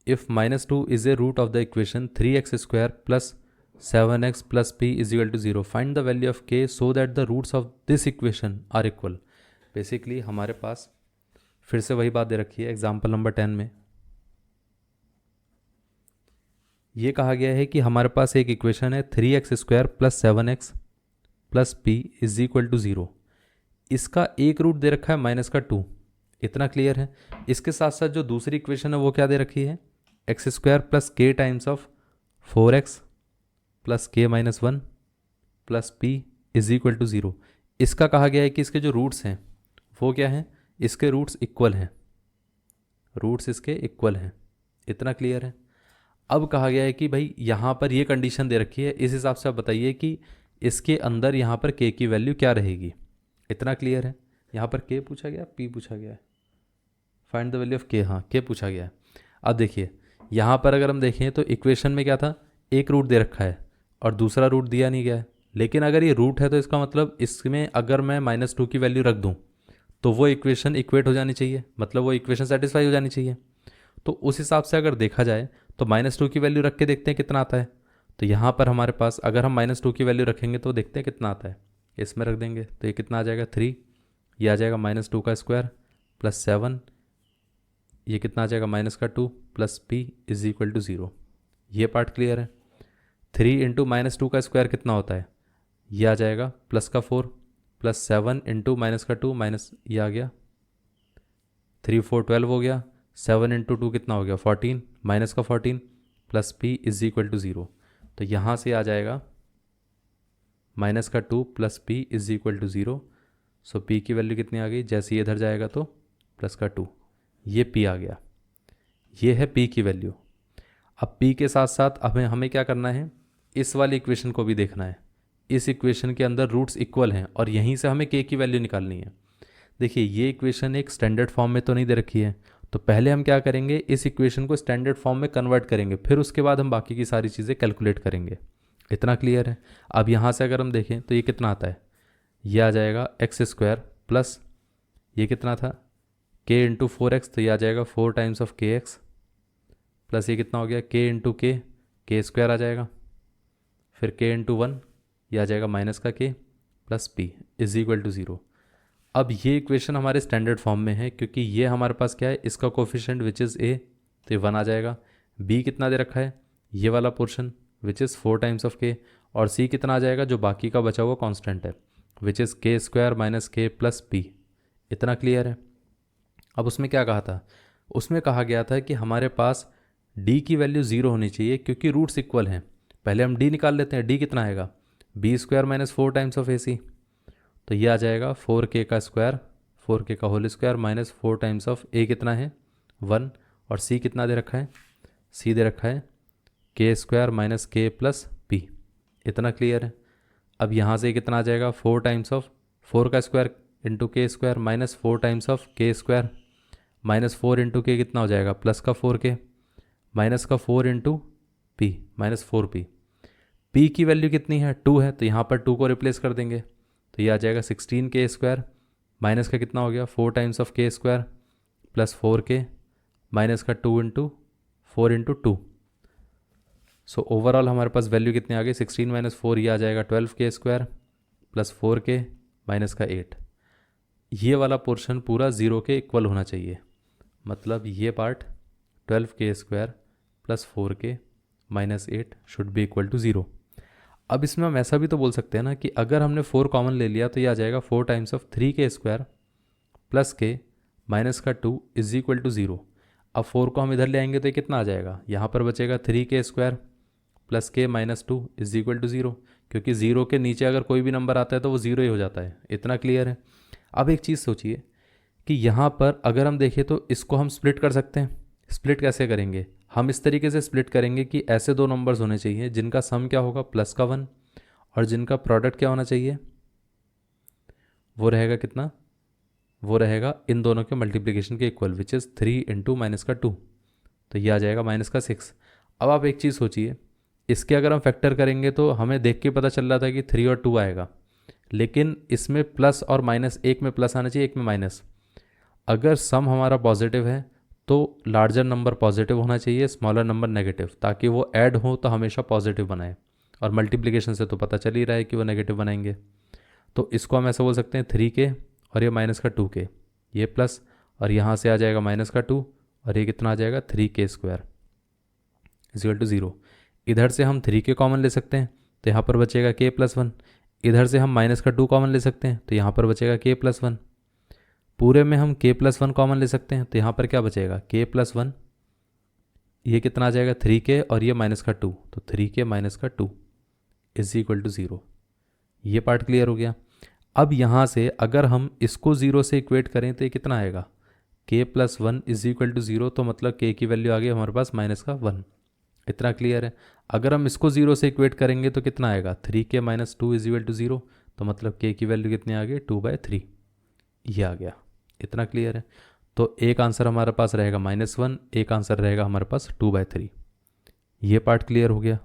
If -2 is a root of the equation 3x² plus 7x plus p is equal to 0, find the value of k so that the roots of this equation are equal. Basically हमारे पास फिर से वही बात दे रखी है example number 10 में। ये कहा गया है कि हमारे पास एक इक्वेशन है 3x² plus 7x plus p is equal to 0। इसका एक रूट दे रखा है -2, इतना क्लियर है। इसके साथ साथ जो दूसरी इक्वेशन है वो क्या दे रखी है, x² प्लस k times of 4x plus k - 1 plus p is equal to 0। इसका कहा गया है कि इसके जो रूट्स हैं वो क्या हैं, इसके रूट्स इक्वल हैं, रूट्स इसके इक्वल हैं, इतना क्लियर है। अब कहा गया है कि भाई यहाँ पर ये कंडीशन दे रखी है, इस हिसाब से आप बताइए कि इसके अंदर यहाँ पर k की वैल्यू क्या रहेगी, इतना क्लियर है। यहाँ पर k पूछा गया, p पूछा गया है, find the value of k, हाँ k पूछा गया है। अब देखिए यहाँ पर अगर हम देखें तो इक्वेशन में क्या था, एक रूट दे रखा है और दूसरा रूट दिया नहीं गया है। लेकिन अगर ये रूट है तो इसका मतलब इसमें अगर मैं -2 की वैल्यू रख दूँ तो वो इक्वेशन इक्वेट हो जानी चाहिए, मतलब वो इक्वेशन सेटिस्फाई हो जानी चाहिए। तो उस हिसाब से अगर देखा जाए तो -2 की वैल्यू रख के देखते हैं कितना आता है। तो यहाँ पर हमारे पास अगर हम -2 की वैल्यू रखेंगे तो देखते हैं कितना आता है, इसमें रख देंगे तो ये कितना आ जाएगा 3, ये आ जाएगा -2 का स्क्वायर प्लस 7, ये कितना आ जाएगा -2 plus p is equal to 0। ये पार्ट क्लियर है। 3 इंटू -2 का स्क्वायर कितना होता है, ये आ जाएगा प्लस का 4 प्लस 7 इंटू -2 माइनस ये आ गया 3 4 12 हो गया, 7 इंटू 2 कितना हो गया 14 माइनस का 14 plus p is equal to 0। तो यहाँ से आ जाएगा -2 plus p is equal to 0। So p की वैल्यू कितनी आ गई, जैसे ये इधर जाएगा तो +2, ये p आ गया, ये है p की वैल्यू। अब p के साथ साथ हमें क्या करना है, इस वाली इक्वेशन को भी देखना है। इस इक्वेशन के अंदर रूट्स इक्वल हैं और यहीं से हमें k की वैल्यू निकालनी है। देखिए ये इक्वेशन एक स्टैंडर्ड फॉर्म में तो नहीं दे रखी है, तो पहले हम क्या करेंगे, इस इक्वेशन को स्टैंडर्ड फॉर्म में कन्वर्ट करेंगे, फिर उसके बाद हम बाकी की सारी चीज़ें कैलकुलेट करेंगे, इतना क्लियर है। अब यहाँ से अगर हम देखें तो ये कितना आता है, ये आ जाएगा x² प्लस ये कितना था k इंटू 4x, तो ये आ जाएगा 4 टाइम्स ऑफ kx प्लस ये कितना हो गया k इंटू k² आ जाएगा, फिर k इंटू 1 ये आ जाएगा माइनस का k plus p is equal to 0। अब ये इक्वेशन हमारे स्टैंडर्ड फॉर्म में है क्योंकि ये हमारे पास क्या है, इसका कोफिशिएंट विच इज़ a, तो ये 1 आ जाएगा। b कितना दे रखा है, ये वाला portion which is 4 times of k, और c कितना आ जाएगा जो बाकी का बचा हुआ कांस्टेंट है which is k² minus k plus p, इतना क्लियर है। अब उसमें क्या कहा था, उसमें कहा गया था कि हमारे पास d की वैल्यू 0 होनी चाहिए क्योंकि रूट्स इक्वल हैं। पहले हम d निकाल लेते हैं, d कितना आएगा b² minus 4 times of ac, तो ये आ जाएगा 4k का स्क्वायर 4k का whole square minus 4 times of a कितना है 1, और c कितना दे रखा है, c दे रखा है k² minus k plus p, इतना क्लियर है। अब यहाँ से कितना आ जाएगा 4 टाइम्स ऑफ 4 का square into k² minus 4 times of k² minus 4 into k कितना हो जाएगा प्लस का 4k माइनस का 4 into p minus 4p। p की वैल्यू कितनी है 2 है, तो यहाँ पर 2 को रिप्लेस कर देंगे, तो ये आ जाएगा 16k² माइनस का कितना हो गया 4 times of k² plus 4k minus का 2 इंटू 4 इंटू 2। सो ओवरऑल हमारे पास वैल्यू कितनी आ गई 16 माइनस 4, ये आ जाएगा 12k² प्लस 4k माइनस का 8। ये वाला पोर्शन पूरा 0 के इक्वल होना चाहिए, मतलब ये part 12k² plus 4k minus 8 should be equal to 0। अब इसमें हम ऐसा भी तो बोल सकते हैं ना कि अगर हमने 4 कॉमन ले लिया तो ये आ जाएगा 4 times of 3k² plus k minus का 2 इज इक्वल टू 0। अब 4 को हम इधर ले आएंगे तो ये कितना आ जाएगा, यहाँ पर बचेगा 3k² plus k minus 2 is equal to 0, क्योंकि 0 के नीचे अगर कोई भी नंबर आता है तो वो 0 ही हो जाता है, इतना क्लियर है। अब एक चीज़ सोचिए कि यहाँ पर अगर हम देखें तो इसको हम स्प्लिट कर सकते हैं। स्प्लिट कैसे करेंगे, हम इस तरीके से स्प्लिट करेंगे कि ऐसे दो नंबर्स होने चाहिए जिनका सम क्या होगा प्लस का 1 और जिनका प्रोडक्ट क्या होना चाहिए, वो रहेगा कितना, वो रहेगा इन दोनों के मल्टीप्लिकेशन के equal which is 3 into minus का 2, तो ये आ जाएगा माइनस का 6। अब आप एक चीज़ सोचिए, इसके अगर हम फैक्टर करेंगे तो हमें देख के पता चल रहा था कि 3 और 2 आएगा, लेकिन इसमें प्लस और माइनस, एक में प्लस आना चाहिए एक में माइनस। अगर सम हमारा पॉजिटिव है तो लार्जर नंबर पॉजिटिव होना चाहिए, स्मॉलर नंबर नेगेटिव, ताकि वो ऐड हो तो हमेशा पॉजिटिव बनाए, और मल्टीप्लिकेशन से तो पता चल ही रहा है कि वो नेगेटिव बनाएंगे। तो इसको हम ऐसा बोल सकते हैं 3k और ये माइनस का 2k, ये प्लस, और यहाँ से आ जाएगा माइनस का 2 और ये कितना आ जाएगा 3k स्क्वायर इक्वल टू 0। इधर से हम 3k कॉमन ले सकते हैं तो यहाँ पर बचेगा k प्लस 1। इधर से हम माइनस का 2 कॉमन ले सकते हैं तो यहाँ पर बचेगा k प्लस 1। पूरे में हम k प्लस 1 कॉमन ले सकते हैं तो यहाँ पर क्या बचेगा k प्लस 1, ये कितना आ जाएगा 3k और ये माइनस का 2, तो 3k माइनस का 2 इज इक्वल टू 0। ये पार्ट क्लियर हो गया। अब यहाँ से अगर हम इसको 0 से इक्वेट करें तो ये कितना आएगा k plus 1 is equal to 0, तो मतलब k की वैल्यू आ गई हमारे पास माइनस का 1। इतना क्लियर है। अगर हम इसको 0 से इक्वेट करेंगे तो कितना आएगा 3k minus 2 is equal to 0, तो मतलब k की वैल्यू कितनी आ गई 2/3, ये आ गया। इतना क्लियर है। तो एक आंसर हमारे पास रहेगा -1, एक आंसर रहेगा हमारे पास 2/3। ये पार्ट क्लियर हो गया।